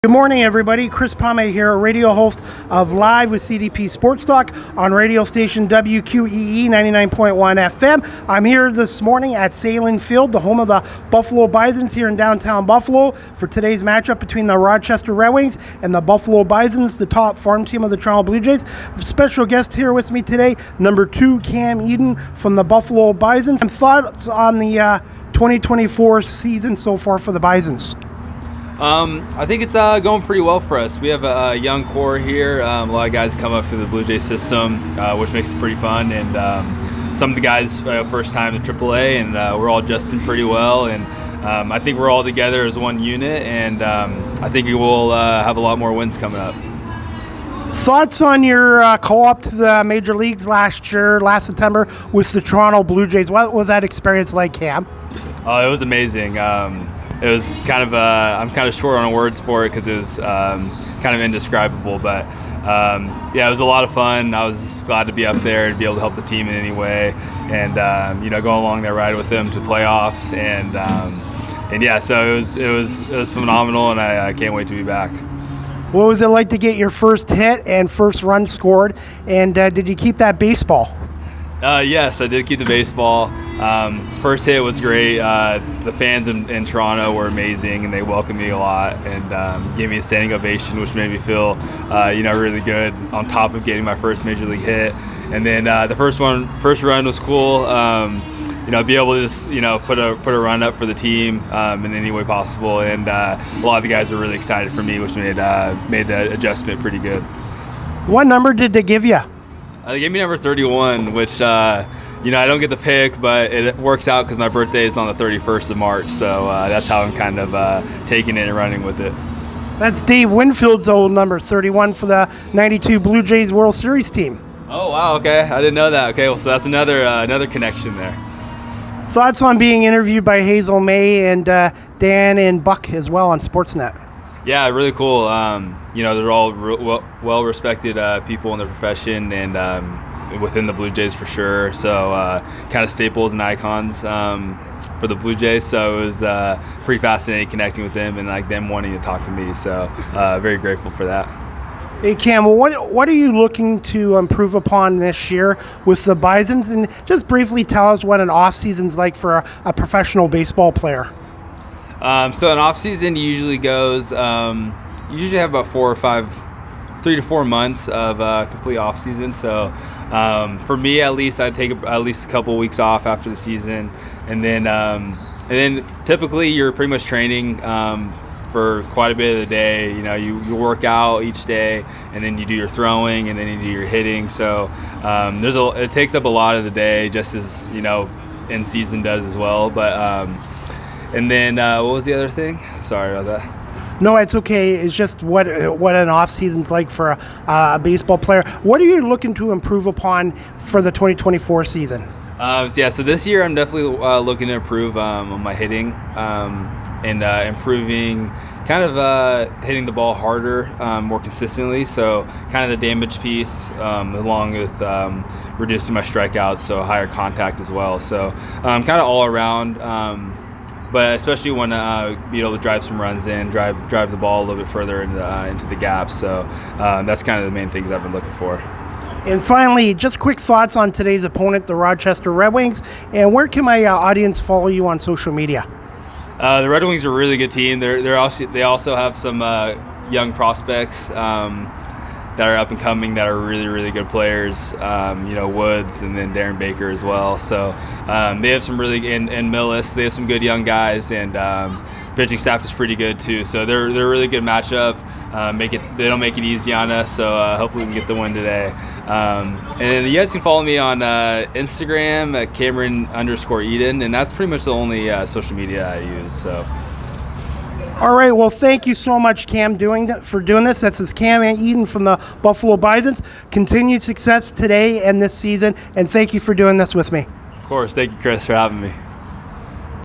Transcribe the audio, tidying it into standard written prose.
Good morning, everybody. Chris Pame here, radio host of Live with CDP Sports Talk on radio station WQEE 99.1 FM. I'm here this morning at Sailing Field, the home of the Buffalo Bisons here in downtown Buffalo, for today's matchup between the Rochester Red Wings and the Buffalo Bisons, the top farm team of the Toronto Blue Jays. Special guest here with me today, number 2, Cam Eden from the Buffalo Bisons. Some thoughts on the 2024 season so far for the Bisons? I think it's going pretty well for us. We have a young core here. A lot of guys come up through the Blue Jays system, which makes it pretty fun. And some of the guys first time to AAA, and we're all adjusting pretty well. And I think we're all together as one unit, and I think we will have a lot more wins coming up. Thoughts on your co-op to the major leagues last September with the Toronto Blue Jays? What was that experience like, Cam? Oh, it was amazing. It was kind of I'm kind of short on words for it because it was kind of indescribable, but yeah, it was a lot of fun. I was just glad to be up there and be able to help the team in any way, and go along that ride with them to playoffs, and yeah, so it was phenomenal, and I can't wait to be back. What was it like to get your first hit and first run scored, and did you keep that baseball? Yes, I did keep the baseball. First hit was great. The fans in Toronto were amazing, and they welcomed me a lot and gave me a standing ovation, which made me feel, really good. On top of getting my first major league hit, and then the first run was cool. Be able to just put a run up for the team in any way possible, and a lot of the guys were really excited for me, which made the adjustment pretty good. What number did they give you? They gave me number 31, which, I don't get the pick, but it works out because my birthday is on the 31st of March. So that's how I'm kind of taking it and running with it. That's Dave Winfield's old number, 31, for the 92 Blue Jays World Series team. Oh, wow. Okay. I didn't know that. Okay. Well, so that's another connection there. Thoughts on being interviewed by Hazel May and Dan and Buck as well on Sportsnet? Yeah, really cool. They're all well-respected people in their profession and within the Blue Jays for sure. So kind of staples and icons for the Blue Jays. So it was pretty fascinating connecting with them and them wanting to talk to me. So very grateful for that. Hey, Cam, what are you looking to improve upon this year with the Bisons? And just briefly tell us what an off-season's like for a professional baseball player. So an off season usually goes. You usually have about 3 to 4 months of complete off season. So for me, at least, I take at least a couple weeks off after the season, and then typically you're pretty much training for quite a bit of the day. You work out each day, and then you do your throwing, and then you do your hitting. So it takes up a lot of the day, just as in season does as well. But and then what was the other thing? Sorry about that. No, it's okay. It's just what an off season's like for a baseball player. What are you looking to improve upon for the 2024 season? So this year I'm definitely looking to improve on my hitting and improving kind of hitting the ball harder, more consistently. So kind of the damage piece along with reducing my strikeouts, so higher contact as well. So kind of all around. But especially want to be able to drive some runs in, drive the ball a little bit further into the gaps. So that's kind of the main things I've been looking for. And finally, just quick thoughts on today's opponent, the Rochester Red Wings, and where can my audience follow you on social media? The Red Wings are a really good team. They also have some young prospects that are up and coming that are really, really good players. Woods and then Darren Baker as well. So they have some really and Millis. They have some good young guys, and pitching staff is pretty good too. So they're a really good matchup. They don't make it easy on us. So hopefully we can get the win today. And you guys can follow me on Instagram at Cameron_Eden, and that's pretty much the only social media I use. So. All right, well, thank you so much, Cam, for doing this. This is Cam Eden from the Buffalo Bisons. Continued success today and this season, and thank you for doing this with me. Of course. Thank you, Chris, for having me.